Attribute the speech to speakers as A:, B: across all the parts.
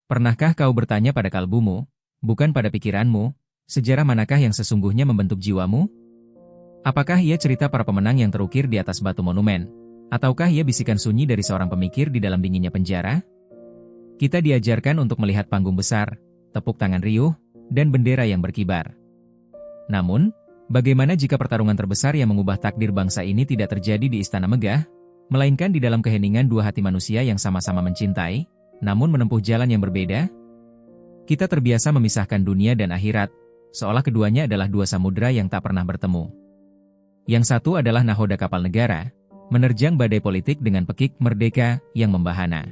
A: Pernahkah kau bertanya pada kalbumu, bukan pada pikiranmu, sejarah manakah yang sesungguhnya membentuk jiwamu? Apakah ia cerita para pemenang yang terukir di atas batu monumen? Ataukah ia bisikan sunyi dari seorang pemikir di dalam dinginnya penjara? Kita diajarkan untuk melihat panggung besar, tepuk tangan riuh, dan bendera yang berkibar. Namun, bagaimana jika pertarungan terbesar yang mengubah takdir bangsa ini tidak terjadi di istana megah, melainkan di dalam keheningan dua hati manusia yang sama-sama mencintai, namun menempuh jalan yang berbeda? Kita terbiasa memisahkan dunia dan akhirat, seolah keduanya adalah dua samudera yang tak pernah bertemu. Yang satu adalah nahoda kapal negara, menerjang badai politik dengan pekik merdeka yang membahana.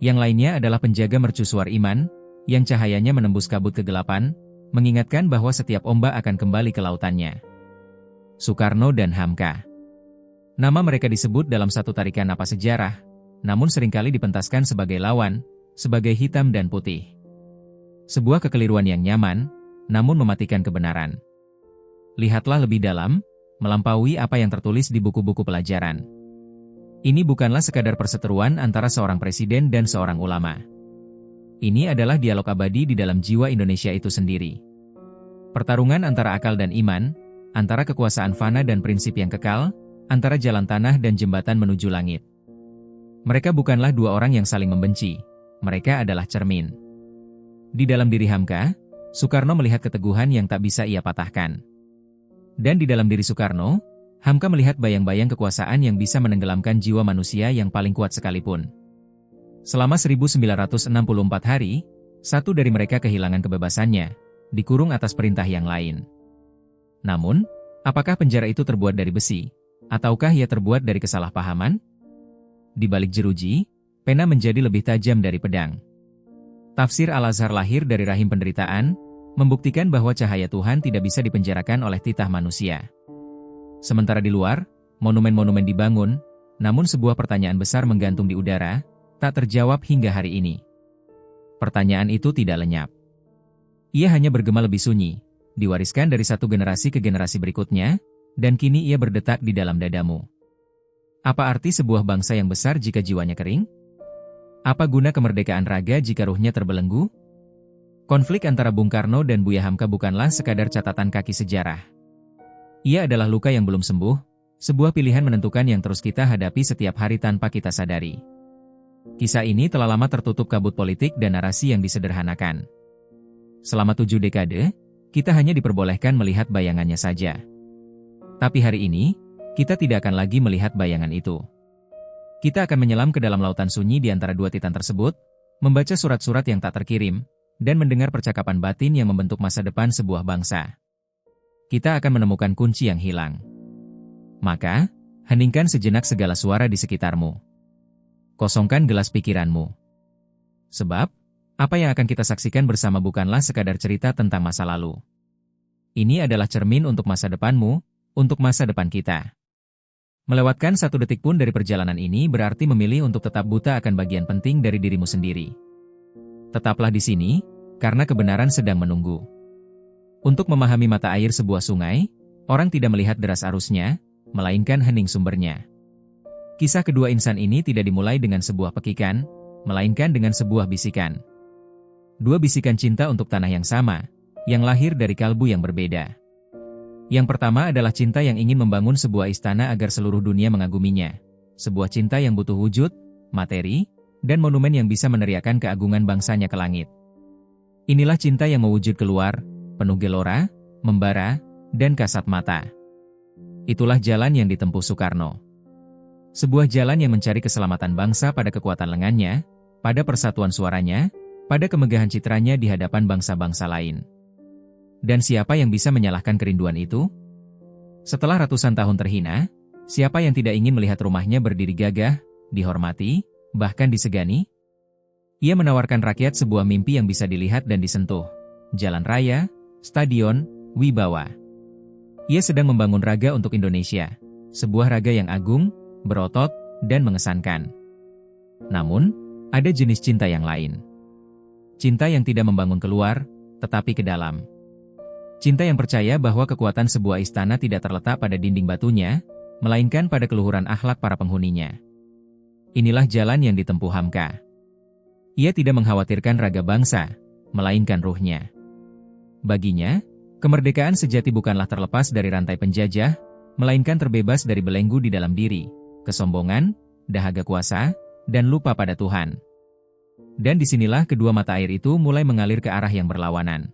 A: Yang lainnya adalah penjaga mercusuar iman, yang cahayanya menembus kabut kegelapan, mengingatkan bahwa setiap ombak akan kembali ke lautannya. Soekarno dan Hamka. Nama mereka disebut dalam satu tarikan napas sejarah, namun seringkali dipentaskan sebagai lawan, sebagai hitam dan putih. Sebuah kekeliruan yang nyaman, namun mematikan kebenaran. Lihatlah lebih dalam, melampaui apa yang tertulis di buku-buku pelajaran. Ini bukanlah sekadar perseteruan antara seorang presiden dan seorang ulama. Ini adalah dialog abadi di dalam jiwa Indonesia itu sendiri. Pertarungan antara akal dan iman, antara kekuasaan fana dan prinsip yang kekal, antara jalan tanah dan jembatan menuju langit. Mereka bukanlah dua orang yang saling membenci, mereka adalah cermin. Di dalam diri Hamka, Soekarno melihat keteguhan yang tak bisa ia patahkan. Dan di dalam diri Soekarno, Hamka melihat bayang-bayang kekuasaan yang bisa menenggelamkan jiwa manusia yang paling kuat sekalipun. Selama 1964 hari, satu dari mereka kehilangan kebebasannya, dikurung atas perintah yang lain. Namun, apakah penjara itu terbuat dari besi, ataukah ia terbuat dari kesalahpahaman? Di balik jeruji, pena menjadi lebih tajam dari pedang. Tafsir Al-Azhar lahir dari rahim penderitaan, membuktikan bahwa cahaya Tuhan tidak bisa dipenjarakan oleh titah manusia. Sementara di luar, monumen-monumen dibangun, namun sebuah pertanyaan besar menggantung di udara, tak terjawab hingga hari ini. Pertanyaan itu tidak lenyap. Ia hanya bergema lebih sunyi, diwariskan dari satu generasi ke generasi berikutnya, dan kini ia berdetak di dalam dadamu. Apa arti sebuah bangsa yang besar jika jiwanya kering? Apa guna kemerdekaan raga jika ruhnya terbelenggu? Konflik antara Bung Karno dan Buya Hamka bukanlah sekadar catatan kaki sejarah. Ia adalah luka yang belum sembuh, sebuah pilihan menentukan yang terus kita hadapi setiap hari tanpa kita sadari. Kisah ini telah lama tertutup kabut politik dan narasi yang disederhanakan. Selama 7 dekade, kita hanya diperbolehkan melihat bayangannya saja. Tapi hari ini, kita tidak akan lagi melihat bayangan itu. Kita akan menyelam ke dalam lautan sunyi di antara dua titan tersebut, membaca surat-surat yang tak terkirim, dan mendengar percakapan batin yang membentuk masa depan sebuah bangsa. Kita akan menemukan kunci yang hilang. Maka, heningkan sejenak segala suara di sekitarmu. Kosongkan gelas pikiranmu. Sebab, apa yang akan kita saksikan bersama bukanlah sekadar cerita tentang masa lalu. Ini adalah cermin untuk masa depanmu, untuk masa depan kita. Melewatkan satu detik pun dari perjalanan ini berarti memilih untuk tetap buta akan bagian penting dari dirimu sendiri. Tetaplah di sini, karena kebenaran sedang menunggu. Untuk memahami mata air sebuah sungai, orang tidak melihat deras arusnya, melainkan hening sumbernya. Kisah kedua insan ini tidak dimulai dengan sebuah pekikan, melainkan dengan sebuah bisikan. Dua bisikan cinta untuk tanah yang sama, yang lahir dari kalbu yang berbeda. Yang pertama adalah cinta yang ingin membangun sebuah istana agar seluruh dunia mengaguminya. Sebuah cinta yang butuh wujud, materi, dan monumen yang bisa meneriakan keagungan bangsanya ke langit. Inilah cinta yang mewujud keluar, penuh gelora, membara, dan kasat mata. Itulah jalan yang ditempuh Soekarno. Sebuah jalan yang mencari keselamatan bangsa pada kekuatan lengannya, pada persatuan suaranya, pada kemegahan citranya di hadapan bangsa-bangsa lain. Dan siapa yang bisa menyalahkan kerinduan itu? Setelah ratusan tahun terhina, siapa yang tidak ingin melihat rumahnya berdiri gagah, dihormati, bahkan disegani? Ia menawarkan rakyat sebuah mimpi yang bisa dilihat dan disentuh. Jalan raya, stadion, wibawa. Ia sedang membangun raga untuk Indonesia. Sebuah raga yang agung, berotot, dan mengesankan. Namun, ada jenis cinta yang lain. Cinta yang tidak membangun keluar, tetapi ke dalam. Cinta yang percaya bahwa kekuatan sebuah istana tidak terletak pada dinding batunya, melainkan pada keluhuran akhlak para penghuninya. Inilah jalan yang ditempuh Hamka. Ia tidak mengkhawatirkan raga bangsa, melainkan ruhnya. Baginya, kemerdekaan sejati bukanlah terlepas dari rantai penjajah, melainkan terbebas dari belenggu di dalam diri, kesombongan, dahaga kuasa, dan lupa pada Tuhan. Dan disinilah kedua mata air itu mulai mengalir ke arah yang berlawanan.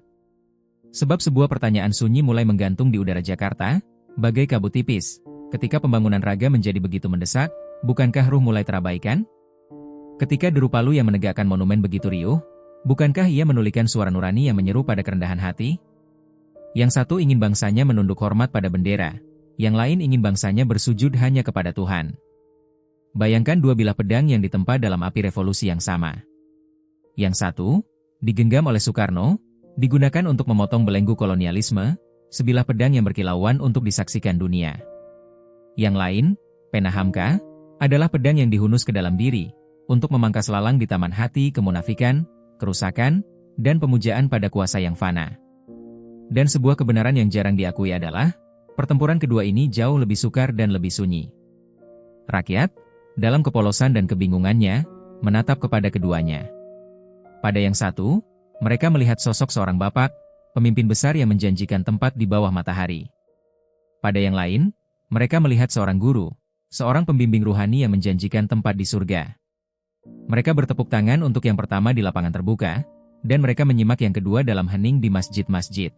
A: Sebab sebuah pertanyaan sunyi mulai menggantung di udara Jakarta, bagai kabut tipis. Ketika pembangunan raga menjadi begitu mendesak, bukankah ruh mulai terabaikan? Ketika deru Palu yang menegakkan monumen begitu riuh, bukankah ia menulikan suara nurani yang menyeru pada kerendahan hati? Yang satu ingin bangsanya menunduk hormat pada bendera, yang lain ingin bangsanya bersujud hanya kepada Tuhan. Bayangkan dua bilah pedang yang ditempa dalam api revolusi yang sama. Yang satu, digenggam oleh Soekarno, digunakan untuk memotong belenggu kolonialisme, sebilah pedang yang berkilauan untuk disaksikan dunia. Yang lain, pena Hamka, adalah pedang yang dihunus ke dalam diri, untuk memangkas lalang di taman hati kemunafikan, kerusakan, dan pemujaan pada kuasa yang fana. Dan sebuah kebenaran yang jarang diakui adalah, pertempuran kedua ini jauh lebih sukar dan lebih sunyi. Rakyat, dalam kepolosan dan kebingungannya, menatap kepada keduanya. Pada yang satu, mereka melihat sosok seorang bapak, pemimpin besar yang menjanjikan tempat di bawah matahari. Pada yang lain, mereka melihat seorang guru, seorang pembimbing ruhani yang menjanjikan tempat di surga. Mereka bertepuk tangan untuk yang pertama di lapangan terbuka, dan mereka menyimak yang kedua dalam hening di masjid-masjid.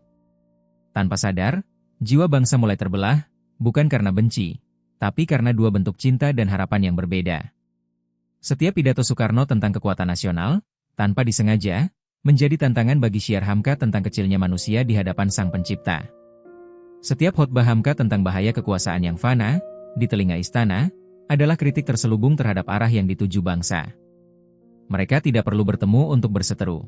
A: Tanpa sadar, jiwa bangsa mulai terbelah, bukan karena benci, tapi karena dua bentuk cinta dan harapan yang berbeda. Setiap pidato Soekarno tentang kekuatan nasional, tanpa disengaja, menjadi tantangan bagi syiar Hamka tentang kecilnya manusia di hadapan Sang Pencipta. Setiap khotbah Hamka tentang bahaya kekuasaan yang fana, di telinga istana, adalah kritik terselubung terhadap arah yang dituju bangsa. Mereka tidak perlu bertemu untuk berseteru.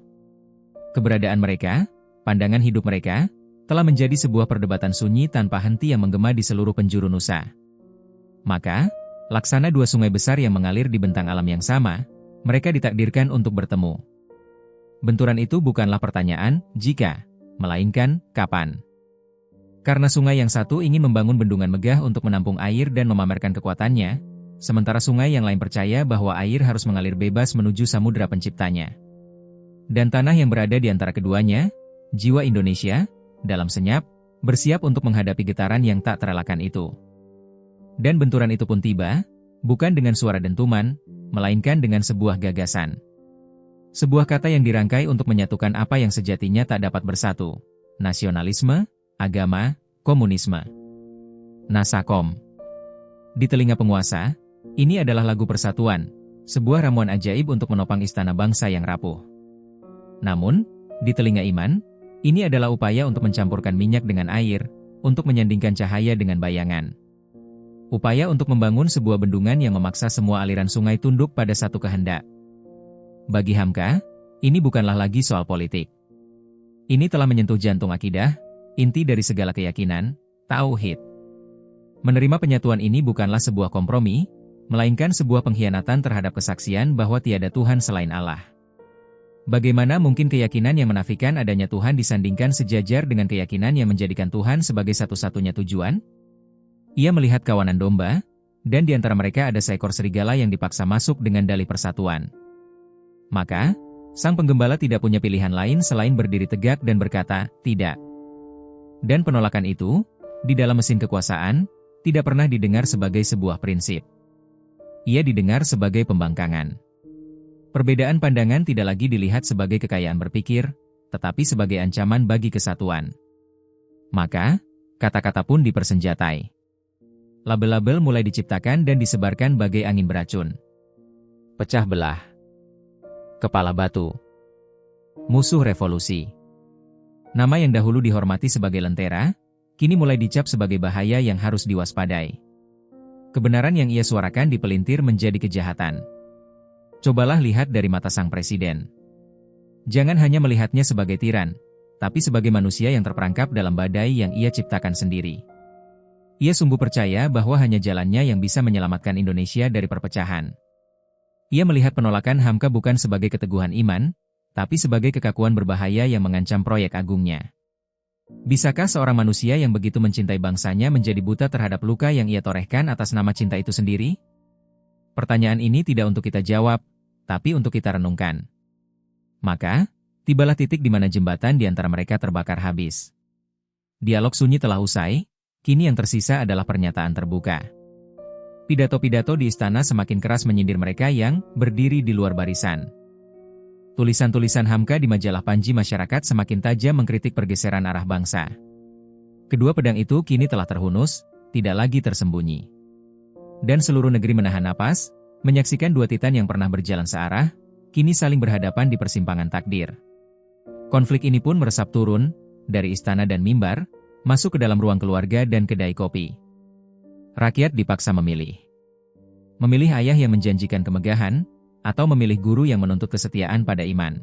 A: Keberadaan mereka, pandangan hidup mereka, telah menjadi sebuah perdebatan sunyi tanpa henti yang menggema di seluruh penjuru Nusa. Maka, laksana dua sungai besar yang mengalir di bentang alam yang sama, mereka ditakdirkan untuk bertemu. Benturan itu bukanlah pertanyaan, jika, melainkan, kapan. Karena sungai yang satu ingin membangun bendungan megah untuk menampung air dan memamerkan kekuatannya, sementara sungai yang lain percaya bahwa air harus mengalir bebas menuju samudera penciptanya. Dan tanah yang berada di antara keduanya, jiwa Indonesia, dalam senyap, bersiap untuk menghadapi getaran yang tak terelakkan itu. Dan benturan itu pun tiba, bukan dengan suara dentuman, melainkan dengan sebuah gagasan. Sebuah kata yang dirangkai untuk menyatukan apa yang sejatinya tak dapat bersatu. Nasionalisme, agama, komunisme. Nasakom. Di telinga penguasa, ini adalah lagu persatuan, sebuah ramuan ajaib untuk menopang istana bangsa yang rapuh. Namun, di telinga iman, ini adalah upaya untuk mencampurkan minyak dengan air, untuk menyandingkan cahaya dengan bayangan. Upaya untuk membangun sebuah bendungan yang memaksa semua aliran sungai tunduk pada satu kehendak. Bagi Hamka, ini bukanlah lagi soal politik. Ini telah menyentuh jantung akidah, inti dari segala keyakinan, tauhid. Menerima penyatuan ini bukanlah sebuah kompromi, melainkan sebuah pengkhianatan terhadap kesaksian bahwa tiada Tuhan selain Allah. Bagaimana mungkin keyakinan yang menafikan adanya Tuhan disandingkan sejajar dengan keyakinan yang menjadikan Tuhan sebagai satu-satunya tujuan? Ia melihat kawanan domba, dan di antara mereka ada seekor serigala yang dipaksa masuk dengan dalih persatuan. Maka, sang penggembala tidak punya pilihan lain selain berdiri tegak dan berkata, tidak. Dan penolakan itu, di dalam mesin kekuasaan, tidak pernah didengar sebagai sebuah prinsip. Ia didengar sebagai pembangkangan. Perbedaan pandangan tidak lagi dilihat sebagai kekayaan berpikir, tetapi sebagai ancaman bagi kesatuan. Maka, kata-kata pun dipersenjatai. Label-label mulai diciptakan dan disebarkan bagai angin beracun. Pecah belah. Kepala batu. Musuh revolusi. Nama yang dahulu dihormati sebagai lentera, kini mulai dicap sebagai bahaya yang harus diwaspadai. Kebenaran yang ia suarakan dipelintir menjadi kejahatan. Cobalah lihat dari mata sang presiden. Jangan hanya melihatnya sebagai tiran, tapi sebagai manusia yang terperangkap dalam badai yang ia ciptakan sendiri. Ia sungguh percaya bahwa hanya jalannya yang bisa menyelamatkan Indonesia dari perpecahan. Ia melihat penolakan Hamka bukan sebagai keteguhan iman, tapi sebagai kekakuan berbahaya yang mengancam proyek agungnya. Bisakah seorang manusia yang begitu mencintai bangsanya menjadi buta terhadap luka yang ia torehkan atas nama cinta itu sendiri? Pertanyaan ini tidak untuk kita jawab, tapi untuk kita renungkan. Maka, tibalah titik di mana jembatan di antara mereka terbakar habis. Dialog sunyi telah usai, kini yang tersisa adalah pernyataan terbuka. Pidato-pidato di istana semakin keras menyindir mereka yang berdiri di luar barisan. Tulisan-tulisan Hamka di majalah Panji Masyarakat semakin tajam mengkritik pergeseran arah bangsa. Kedua pedang itu kini telah terhunus, tidak lagi tersembunyi. Dan seluruh negeri menahan napas, menyaksikan dua titan yang pernah berjalan searah, kini saling berhadapan di persimpangan takdir. Konflik ini pun meresap turun, dari istana dan mimbar, masuk ke dalam ruang keluarga dan kedai kopi. Rakyat dipaksa memilih. Memilih ayah yang menjanjikan kemegahan, atau memilih guru yang menuntut kesetiaan pada iman.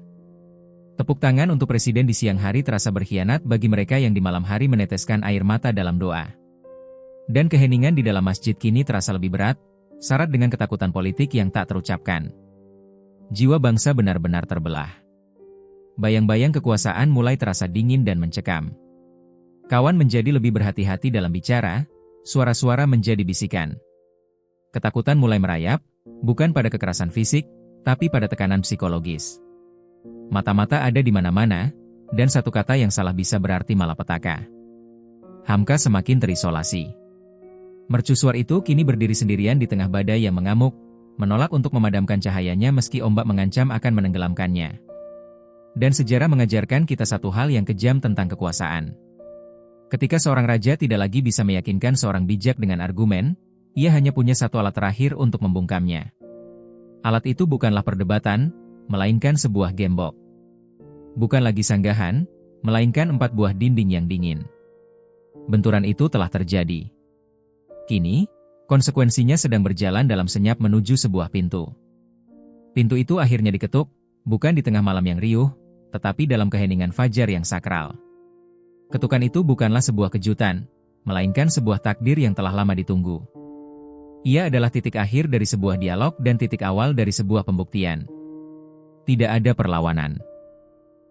A: Tepuk tangan untuk presiden di siang hari terasa berkhianat bagi mereka yang di malam hari meneteskan air mata dalam doa. Dan keheningan di dalam masjid kini terasa lebih berat, syarat dengan ketakutan politik yang tak terucapkan. Jiwa bangsa benar-benar terbelah. Bayang-bayang kekuasaan mulai terasa dingin dan mencekam. Kawan menjadi lebih berhati-hati dalam bicara, suara-suara menjadi bisikan. Ketakutan mulai merayap, bukan pada kekerasan fisik, tapi pada tekanan psikologis. Mata-mata ada di mana-mana, dan satu kata yang salah bisa berarti malapetaka. Hamka semakin terisolasi. Mercusuar itu kini berdiri sendirian di tengah badai yang mengamuk, menolak untuk memadamkan cahayanya meski ombak mengancam akan menenggelamkannya. Dan sejarah mengajarkan kita satu hal yang kejam tentang kekuasaan. Ketika seorang raja tidak lagi bisa meyakinkan seorang bijak dengan argumen, ia hanya punya satu alat terakhir untuk membungkamnya. Alat itu bukanlah perdebatan, melainkan sebuah gembok. Bukan lagi sanggahan, melainkan 4 buah dinding yang dingin. Benturan itu telah terjadi. Kini, konsekuensinya sedang berjalan dalam senyap menuju sebuah pintu. Pintu itu akhirnya diketuk, bukan di tengah malam yang riuh, tetapi dalam keheningan fajar yang sakral. Ketukan itu bukanlah sebuah kejutan, melainkan sebuah takdir yang telah lama ditunggu. Ia adalah titik akhir dari sebuah dialog dan titik awal dari sebuah pembuktian. Tidak ada perlawanan.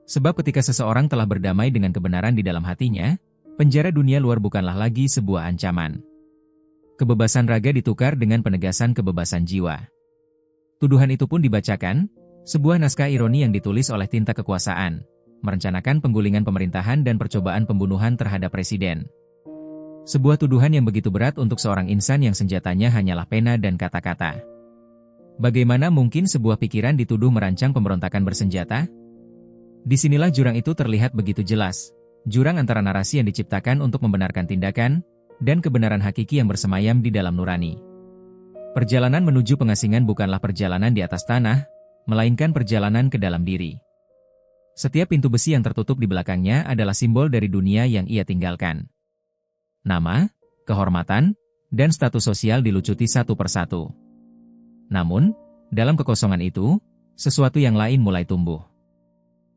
A: Sebab ketika seseorang telah berdamai dengan kebenaran di dalam hatinya, penjara dunia luar bukanlah lagi sebuah ancaman. Kebebasan raga ditukar dengan penegasan kebebasan jiwa. Tuduhan itu pun dibacakan, sebuah naskah ironi yang ditulis oleh tinta kekuasaan, merencanakan penggulingan pemerintahan dan percobaan pembunuhan terhadap presiden. Sebuah tuduhan yang begitu berat untuk seorang insan yang senjatanya hanyalah pena dan kata-kata. Bagaimana mungkin sebuah pikiran dituduh merancang pemberontakan bersenjata? Disinilah jurang itu terlihat begitu jelas, jurang antara narasi yang diciptakan untuk membenarkan tindakan, dan kebenaran hakiki yang bersemayam di dalam nurani. Perjalanan menuju pengasingan bukanlah perjalanan di atas tanah, melainkan perjalanan ke dalam diri. Setiap pintu besi yang tertutup di belakangnya adalah simbol dari dunia yang ia tinggalkan. Nama, kehormatan, dan status sosial dilucuti satu persatu. Namun, dalam kekosongan itu, sesuatu yang lain mulai tumbuh.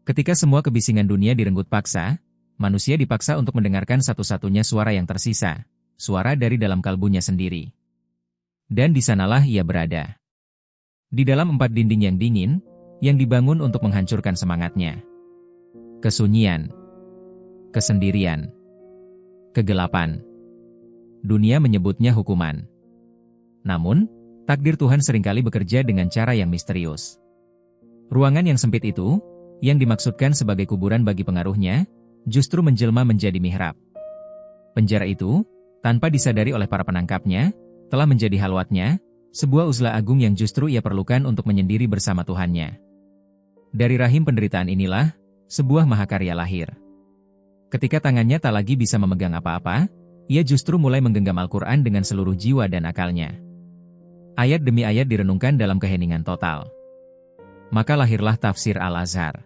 A: Ketika semua kebisingan dunia direnggut paksa, manusia dipaksa untuk mendengarkan satu-satunya suara yang tersisa, suara dari dalam kalbunya sendiri. Dan di sanalah ia berada. Di dalam 4 dinding yang dingin, yang dibangun untuk menghancurkan semangatnya. Kesunyian. Kesendirian. Kegelapan. Dunia menyebutnya hukuman. Namun, takdir Tuhan seringkali bekerja dengan cara yang misterius. Ruangan yang sempit itu, yang dimaksudkan sebagai kuburan bagi pengaruhnya, justru menjelma menjadi mihrab. Penjara itu, tanpa disadari oleh para penangkapnya, telah menjadi halwatnya, sebuah uzlah agung yang justru ia perlukan untuk menyendiri bersama Tuhannya. Dari rahim penderitaan inilah, sebuah mahakarya lahir. Ketika tangannya tak lagi bisa memegang apa-apa, ia justru mulai menggenggam Al-Quran dengan seluruh jiwa dan akalnya. Ayat demi ayat direnungkan dalam keheningan total. Maka lahirlah tafsir Al-Azhar.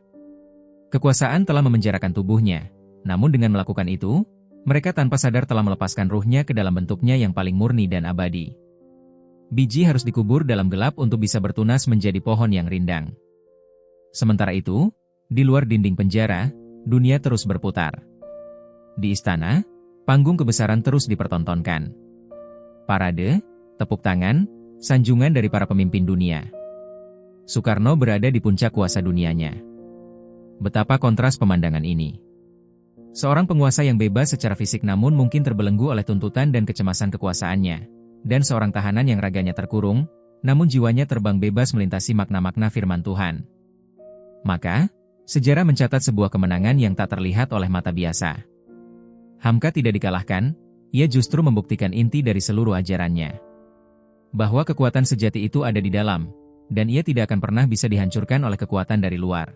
A: Kekuasaan telah memenjarakan tubuhnya, namun dengan melakukan itu, mereka tanpa sadar telah melepaskan ruhnya ke dalam bentuknya yang paling murni dan abadi. Biji harus dikubur dalam gelap untuk bisa bertunas menjadi pohon yang rindang. Sementara itu, di luar dinding penjara, dunia terus berputar. Di istana, panggung kebesaran terus dipertontonkan. Parade, tepuk tangan, sanjungan dari para pemimpin dunia. Soekarno berada di puncak kuasa dunianya. Betapa kontras pemandangan ini. Seorang penguasa yang bebas secara fisik namun mungkin terbelenggu oleh tuntutan dan kecemasan kekuasaannya. Dan seorang tahanan yang raganya terkurung, namun jiwanya terbang bebas melintasi makna-makna firman Tuhan. Maka, Sejarah mencatat sebuah kemenangan yang tak terlihat oleh mata biasa. Hamka tidak dikalahkan, ia justru membuktikan inti dari seluruh ajarannya. Bahwa kekuatan sejati itu ada di dalam, dan ia tidak akan pernah bisa dihancurkan oleh kekuatan dari luar.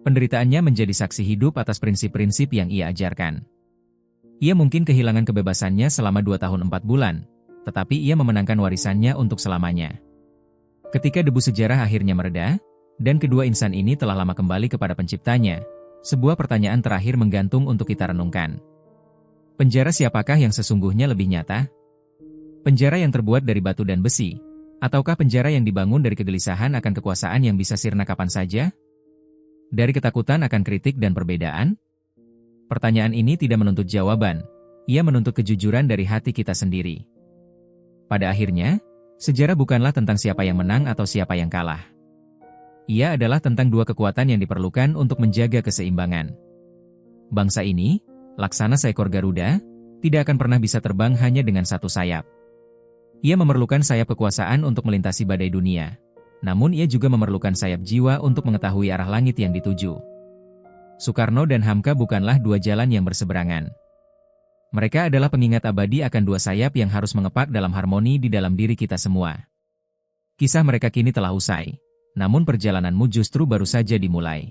A: Penderitaannya menjadi saksi hidup atas prinsip-prinsip yang ia ajarkan. Ia mungkin kehilangan kebebasannya selama 2 tahun 4 bulan, tetapi ia memenangkan warisannya untuk selamanya. Ketika debu sejarah akhirnya mereda, dan kedua insan ini telah lama kembali kepada penciptanya, sebuah pertanyaan terakhir menggantung untuk kita renungkan. Penjara siapakah yang sesungguhnya lebih nyata? Penjara yang terbuat dari batu dan besi, ataukah penjara yang dibangun dari kegelisahan akan kekuasaan yang bisa sirna kapan saja? Dari ketakutan akan kritik dan perbedaan? Pertanyaan ini tidak menuntut jawaban, ia menuntut kejujuran dari hati kita sendiri. Pada akhirnya, sejarah bukanlah tentang siapa yang menang atau siapa yang kalah. Ia adalah tentang dua kekuatan yang diperlukan untuk menjaga keseimbangan. Bangsa ini, laksana seekor Garuda, tidak akan pernah bisa terbang hanya dengan satu sayap. Ia memerlukan sayap kekuasaan untuk melintasi badai dunia, namun ia juga memerlukan sayap jiwa untuk mengetahui arah langit yang dituju. Soekarno dan Hamka bukanlah dua jalan yang berseberangan. Mereka adalah pengingat abadi akan dua sayap yang harus mengepak dalam harmoni di dalam diri kita semua. Kisah mereka kini telah usai, namun perjalananmu justru baru saja dimulai.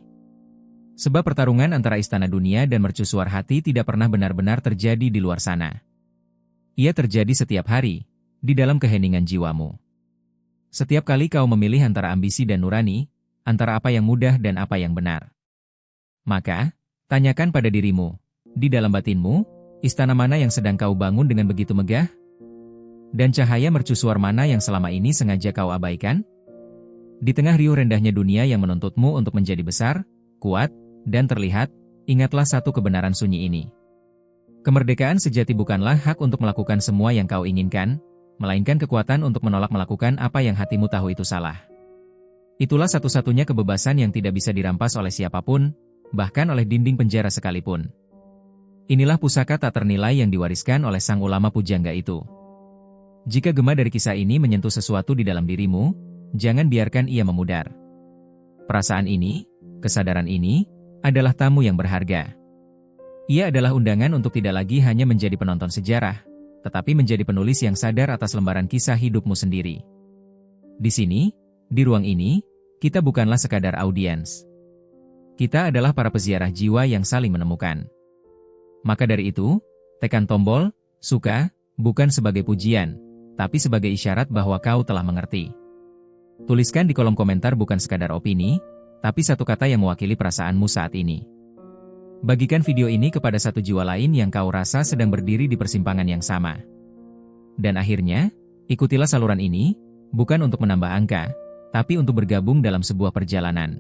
A: Sebab pertarungan antara istana dunia dan mercusuar hati tidak pernah benar-benar terjadi di luar sana. Ia terjadi setiap hari, di dalam keheningan jiwamu. Setiap kali kau memilih antara ambisi dan nurani, antara apa yang mudah dan apa yang benar. Maka, tanyakan pada dirimu, di dalam batinmu, istana mana yang sedang kau bangun dengan begitu megah? Dan cahaya mercusuar mana yang selama ini sengaja kau abaikan? Di tengah riuh rendahnya dunia yang menuntutmu untuk menjadi besar, kuat, dan terlihat, ingatlah satu kebenaran sunyi ini. Kemerdekaan sejati bukanlah hak untuk melakukan semua yang kau inginkan, melainkan kekuatan untuk menolak melakukan apa yang hatimu tahu itu salah. Itulah satu-satunya kebebasan yang tidak bisa dirampas oleh siapapun, bahkan oleh dinding penjara sekalipun. Inilah pusaka tak ternilai yang diwariskan oleh sang ulama pujangga itu. Jika gema dari kisah ini menyentuh sesuatu di dalam dirimu, jangan biarkan ia memudar. Perasaan ini, kesadaran ini, adalah tamu yang berharga. Ia adalah undangan untuk tidak lagi hanya menjadi penonton sejarah, tetapi menjadi penulis yang sadar atas lembaran kisah hidupmu sendiri. Di sini, di ruang ini, kita bukanlah sekadar audiens. Kita adalah para peziarah jiwa yang saling menemukan. Maka dari itu, tekan tombol suka, bukan sebagai pujian, tapi sebagai isyarat bahwa kau telah mengerti. Tuliskan di kolom komentar bukan sekadar opini, tapi satu kata yang mewakili perasaanmu saat ini. Bagikan video ini kepada satu jiwa lain yang kau rasa sedang berdiri di persimpangan yang sama. Dan akhirnya, ikutilah saluran ini, bukan untuk menambah angka, tapi untuk bergabung dalam sebuah perjalanan.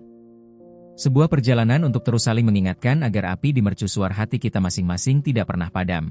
A: Sebuah perjalanan untuk terus saling mengingatkan agar api di mercusuar hati kita masing-masing tidak pernah padam.